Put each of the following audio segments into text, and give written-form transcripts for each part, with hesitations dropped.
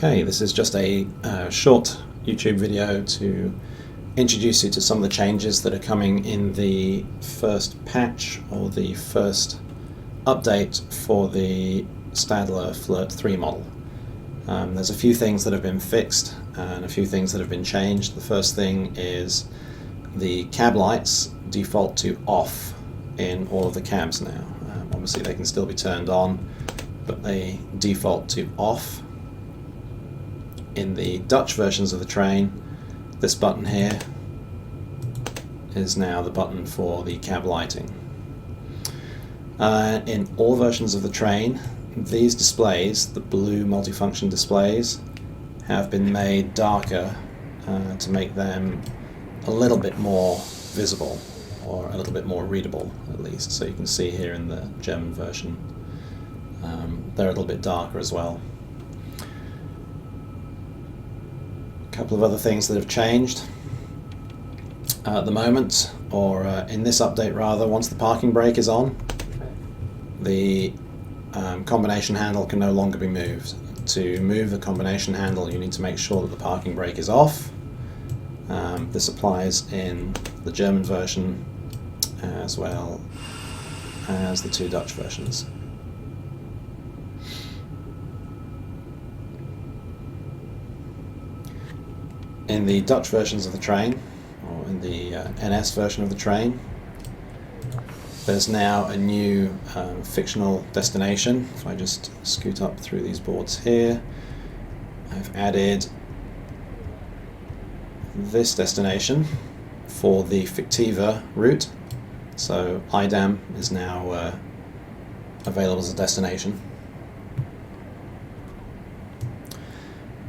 Okay, this is just a short YouTube video to introduce you to some of the changes that are coming in the first patch or the first update for the Stadler Flirt 3 model. There's a few things that have been fixed and a few things that have been changed. The first thing is the cab lights default to off in all of the cabs now. Obviously they can still be turned on, but they default to off. In the Dutch versions of the train, this button here is now the button for the cab lighting. In all versions of the train, these displays, the blue multifunction displays, have been made darker to make them a little bit more visible, or a little bit more readable at least. So you can see here in the German version, they're a little bit darker as well. A couple of other things that have changed at the moment, or in this update rather. Once the parking brake is on, the combination handle can no longer be moved. To move the combination handle, you need to make sure that the parking brake is off. This applies in the German version as well as the two Dutch versions. In the Dutch versions of the train, or in the NS version of the train, there's now a new fictional destination. If I just scoot up through these boards here, I've added this destination for the fictiva route. So Idam is now available as a destination.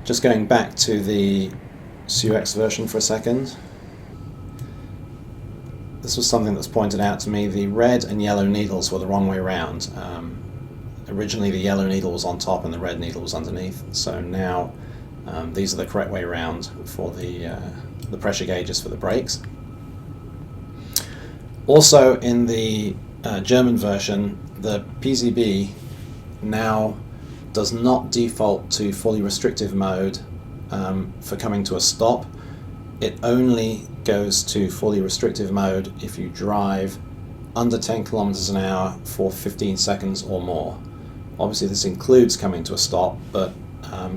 Just going back to the CUX version for a second. This was something that was pointed out to me. The red and yellow needles were the wrong way around. Originally the yellow needle was on top and the red needle was underneath. So now these are the correct way around for the pressure gauges for the brakes. Also in the German version, the PZB now does not default to fully restrictive mode for coming to a stop. It only goes to fully restrictive mode if you drive under 10 kilometers an hour for 15 seconds or more. Obviously this includes coming to a stop, but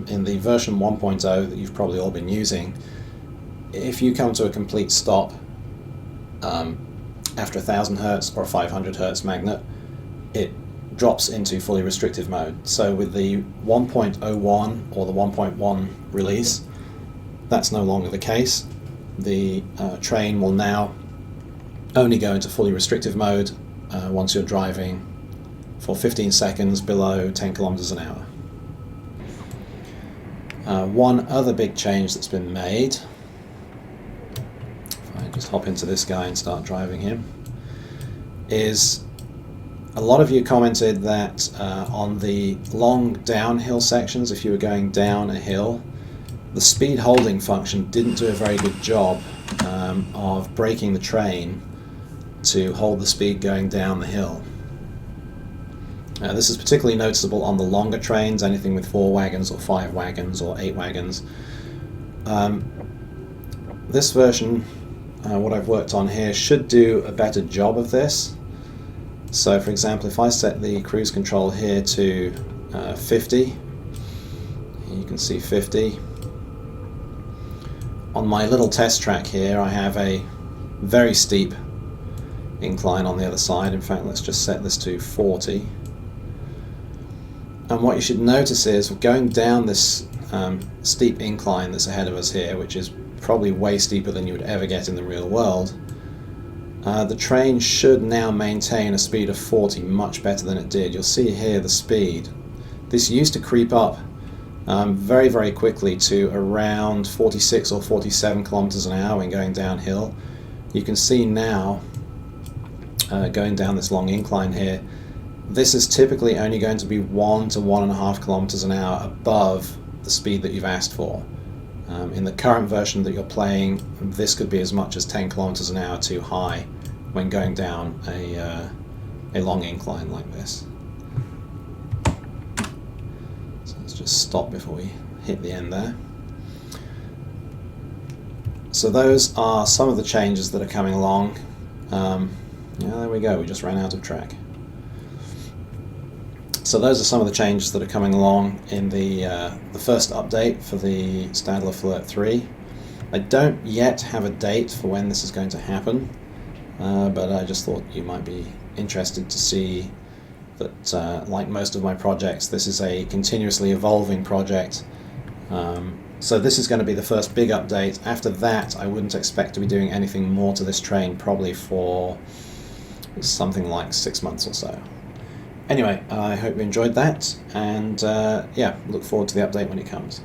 in the version 1.0 that you've probably all been using, if you come to a complete stop after 1000 Hertz or 500 Hertz magnet, it drops into fully restrictive mode. So with the 1.01 or the 1.1 release, that's no longer the case. The train will now only go into fully restrictive mode once you're driving for 15 seconds below 10 kilometers an hour. One other big change that's been made, if I just hop into this guy and start driving him, is a lot of you commented that on the long downhill sections, if you were going down a hill, the speed holding function didn't do a very good job of braking the train to hold the speed going down the hill. This is particularly noticeable on the longer trains, anything with 4 wagons or 5 wagons or 8 wagons. This version, what I've worked on here, should do a better job of this. So for example, if I set the cruise control here to 50, you can see 50. On my little test track here, I have a very steep incline on the other side. In fact, let's just set this to 40. And what you should notice is we're going down this steep incline that's ahead of us here, which is probably way steeper than you would ever get in the real world. The train should now maintain a speed of 40 much better than it did. You'll see here the speed. This used to creep up very, very quickly to around 46 or 47 kilometers an hour when going downhill. You can see now, going down this long incline here, this is typically only going to be 1 to 1.5 kilometers an hour above the speed that you've asked for. In the current version that you're playing, this could be as much as 10 kilometers an hour too high when going down a long incline like this. So let's just stop before we hit the end there. So those are some of the changes that are coming along. Yeah, there we go, we just ran out of track. So those are some of the changes that are coming along in the first update for the Stadler Flirt 3. I don't yet have a date for when this is going to happen, but I just thought you might be interested to see that, like most of my projects, this is a continuously evolving project. So this is going to be the first big update. After that, I wouldn't expect to be doing anything more to this train, probably for something like 6 months or so. Anyway, I hope you enjoyed that, and yeah, look forward to the update when it comes.